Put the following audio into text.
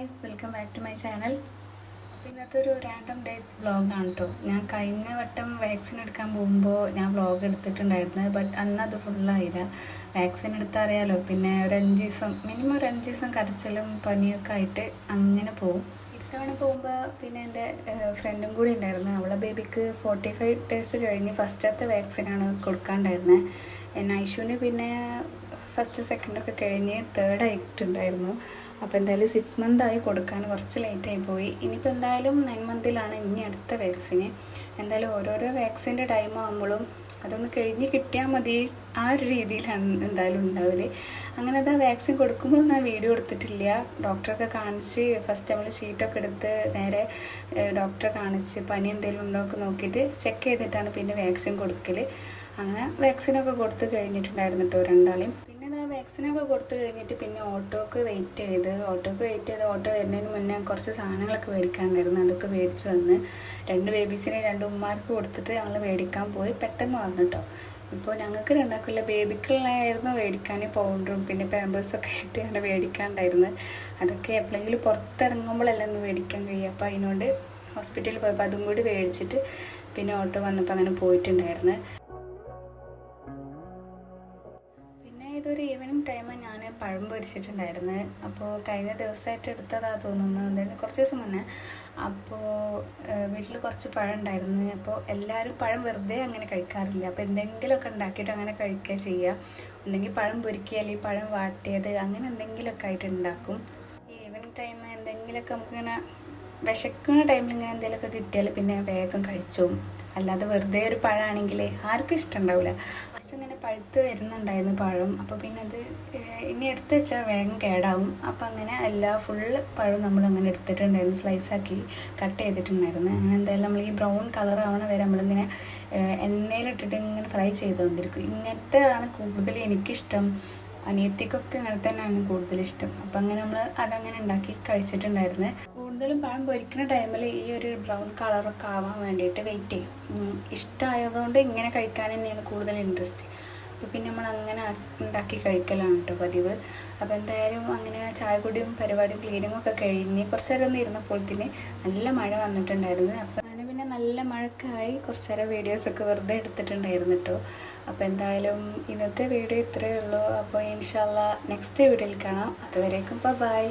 Guys, welcome back to my channel. അപ്പോൾ ഇന്നത്തെ ഒരു റാൻഡം ഡേയ്സ് വ്ളോഗാണ് കേട്ടോ. ഞാൻ കഴിഞ്ഞ വട്ടം വാക്സിൻ എടുക്കാൻ പോകുമ്പോൾ ഞാൻ വ്ളോഗ് എടുത്തിട്ടുണ്ടായിരുന്നു. ബട്ട് അന്ന് അത് ഫുള്ളായില്ല. വാക്സിൻ എടുത്താൽ അറിയാലോ, പിന്നെ ഒരു 5 ദിവസം മിനിമം ഒരു 5 ദിവസം കരച്ചിലും പനിയൊക്കെ ആയിട്ട് അങ്ങനെ പോകും. ഇത്തവണ പോകുമ്പോൾ പിന്നെ എൻ്റെ ഫ്രണ്ടും കൂടി ഉണ്ടായിരുന്നു. അവളെ ബേബിക്ക് 45 ഡേയ്സ് കഴിഞ്ഞ് ഫസ്റ്റത്തെ വാക്സിനാണ് കൊടുക്കാണ്ടായിരുന്നത്. ഐഷുവിന് പിന്നെ ഫസ്റ്റ് സെക്കൻഡൊക്കെ കഴിഞ്ഞ് തേർഡ് ആയിട്ടുണ്ടായിരുന്നു. അപ്പോൾ എന്തായാലും 6 മന്തായി കൊടുക്കാൻ, കുറച്ച് ലേറ്റായി പോയി. ഇനിയിപ്പോൾ എന്തായാലും 9 മന്തിലാണ് ഇനി അടുത്ത വാക്സിന്. എന്തായാലും ഓരോരോ വാക്സിൻ്റെ ടൈം ആകുമ്പോഴും അതൊന്ന് കഴിഞ്ഞ് കിട്ടിയാൽ മതി, ആ ഒരു രീതിയിലാണ് എന്തായാലും ഉണ്ടാവില്ല. അങ്ങനെ അത് വാക്സിൻ കൊടുക്കുമ്പോഴൊന്നും ഞാൻ വീഡിയോ എടുത്തിട്ടില്ല. ഡോക്ടറൊക്കെ കാണിച്ച് ഫസ്റ്റ് നമ്മൾ ഷീറ്റൊക്കെ എടുത്ത് നേരെ ഡോക്ടറെ കാണിച്ച് പനി എന്തെങ്കിലും ഉണ്ടോ ഒക്കെ നോക്കിയിട്ട് ചെക്ക് ചെയ്തിട്ടാണ് പിന്നെ വാക്സിൻ കൊടുക്കൽ. അങ്ങനെ വാക്സിനൊക്കെ കൊടുത്ത് കഴിഞ്ഞിട്ടുണ്ടായിരുന്നു കേട്ടോ രണ്ടാളെയും. പിന്നെ വാക്സിനൊക്കെ കൊടുത്ത് കഴിഞ്ഞിട്ട് പിന്നെ ഓട്ടോക്ക് വെയിറ്റ് ചെയ്ത് ഓട്ടോ വരുന്നതിന് മുന്നേ കുറച്ച് സാധനങ്ങളൊക്കെ മേടിക്കാനുണ്ടായിരുന്നു. അതൊക്കെ മേടിച്ച് വന്ന് 2 ബേബീസിനെ 2 ഉമ്മാർക്ക് കൊടുത്തിട്ട് ഞങ്ങൾ മേടിക്കാൻ പോയി. പെട്ടെന്ന് വന്നു കേട്ടോ. ഇപ്പോൾ ഞങ്ങൾക്ക് രണ്ടാക്കില്ല, ബേബിക്കുള്ളായിരുന്നു മേടിക്കാൻ പൗഡറും പിന്നെ പാമ്പേഴ്സൊക്കെ ആയിട്ട് അങ്ങനെ മേടിക്കാനുണ്ടായിരുന്നു. അതൊക്കെ എപ്പോഴെങ്കിലും പുറത്തിറങ്ങുമ്പോഴല്ലേ ഒന്ന് മേടിക്കാൻ കഴിയും. അപ്പോൾ അതിനോട് ഹോസ്പിറ്റലിൽ പോയപ്പോൾ അതും കൂടി മേടിച്ചിട്ട് പിന്നെ ഓട്ടോ വന്നപ്പോൾ അങ്ങനെ പോയിട്ടുണ്ടായിരുന്നു. ഇതൊരു ഈവനിങ് ടൈം ഞാൻ പഴം പൊരിച്ചിട്ടുണ്ടായിരുന്നു. അപ്പോൾ കഴിഞ്ഞ ദിവസമായിട്ട് എടുത്തതാണ് തോന്നുന്നു, അതായത് കുറച്ച് ദിവസം മുന്നേ. അപ്പോൾ വീട്ടിൽ കുറച്ച് പഴം ഉണ്ടായിരുന്നു. അപ്പോൾ എല്ലാവരും പഴം വെറുതെ അങ്ങനെ കഴിക്കാറില്ല. അപ്പോൾ എന്തെങ്കിലുമൊക്കെ ഉണ്ടാക്കിയിട്ട് അങ്ങനെ കഴിക്കുക ചെയ്യുക. എന്തെങ്കിൽ പഴം പൊരിക്കുക, അല്ലെങ്കിൽ പഴം വാട്ടിയത്, അങ്ങനെ എന്തെങ്കിലുമൊക്കെ ആയിട്ട് ഉണ്ടാക്കും. ഈ ഈവനിങ് ടൈം എന്തെങ്കിലുമൊക്കെ നമുക്കിങ്ങനെ വിശക്കുന്ന ടൈമിൽ ഇങ്ങനെ എന്തെങ്കിലുമൊക്കെ കിട്ടിയാൽ പിന്നെ വേഗം കഴിച്ചു. അല്ലാതെ വെറുതെ ഒരു പഴമാണെങ്കിൽ ആർക്കും ഇഷ്ടമുണ്ടാവില്ല. പക്ഷെ ഇങ്ങനെ പഴുത്ത് വരുന്നുണ്ടായിരുന്നു പഴം. അപ്പോൾ പിന്നെ അത് ഇനി എടുത്ത് വെച്ചാൽ വേഗം കേടാവും. അപ്പോൾ അങ്ങനെ എല്ലാ ഫുള്ള് പഴം നമ്മളങ്ങനെ എടുത്തിട്ടുണ്ടായിരുന്നു, സ്ലൈസാക്കി കട്ട് ചെയ്തിട്ടുണ്ടായിരുന്നു. അങ്ങനെ എന്തായാലും നമ്മൾ ഈ ബ്രൗൺ കളർ ആവണ വരെ നമ്മളിങ്ങനെ എണ്ണയിലിട്ടിട്ട് ഇങ്ങനെ ഫ്രൈ ചെയ്തുകൊണ്ടിരിക്കും. ഇങ്ങനത്തെ ആണ് കൂടുതൽ എനിക്കിഷ്ടം. അനിയത്തിക്കൊക്കെ അങ്ങനെ തന്നെയാണ് കൂടുതലിഷ്ടം. അപ്പം അങ്ങനെ നമ്മൾ അതങ്ങനെ ഉണ്ടാക്കി കഴിച്ചിട്ടുണ്ടായിരുന്നു. കൂടുതലും പഴം പൊരിക്കുന്ന ടൈമിൽ ഈ ഒരു ബ്രൗൺ കളറൊക്കെ ആവാൻ വേണ്ടിയിട്ട് വെയിറ്റ് ചെയ്യും. ഇഷ്ടമായതുകൊണ്ട് ഇങ്ങനെ കഴിക്കാൻ തന്നെയാണ് കൂടുതൽ ഇൻട്രസ്റ്റ്. അപ്പോൾ പിന്നെ നമ്മൾ അങ്ങനെ ഉണ്ടാക്കി കഴിക്കലാണ് കേട്ടോ പതിവ്. അപ്പോൾ എന്തായാലും അങ്ങനെ ചായ കുടിയും പരിപാടിയും ക്ലീനിങ്ങും ഒക്കെ കഴിഞ്ഞ് കുറച്ച് നേരം ഒന്ന് ഇരുന്നപ്പോഴത്തേന് നല്ല മഴ വന്നിട്ടുണ്ടായിരുന്നു. അപ്പോൾ അങ്ങനെ പിന്നെ നല്ല മഴക്കായി കുറച്ച് നേരം വീഡിയോസൊക്കെ വെറുതെ എടുത്തിട്ടുണ്ടായിരുന്നു കേട്ടോ. അപ്പോൾ എന്തായാലും ഇന്നത്തെ വീഡിയോ ഇത്രയേ ഉള്ളൂ. അപ്പോൾ ഇൻഷാ അല്ലാഹ് നെക്സ്റ്റ് വീഡിയോയിൽ കാണാം. അതുവരേക്കും ബൈ.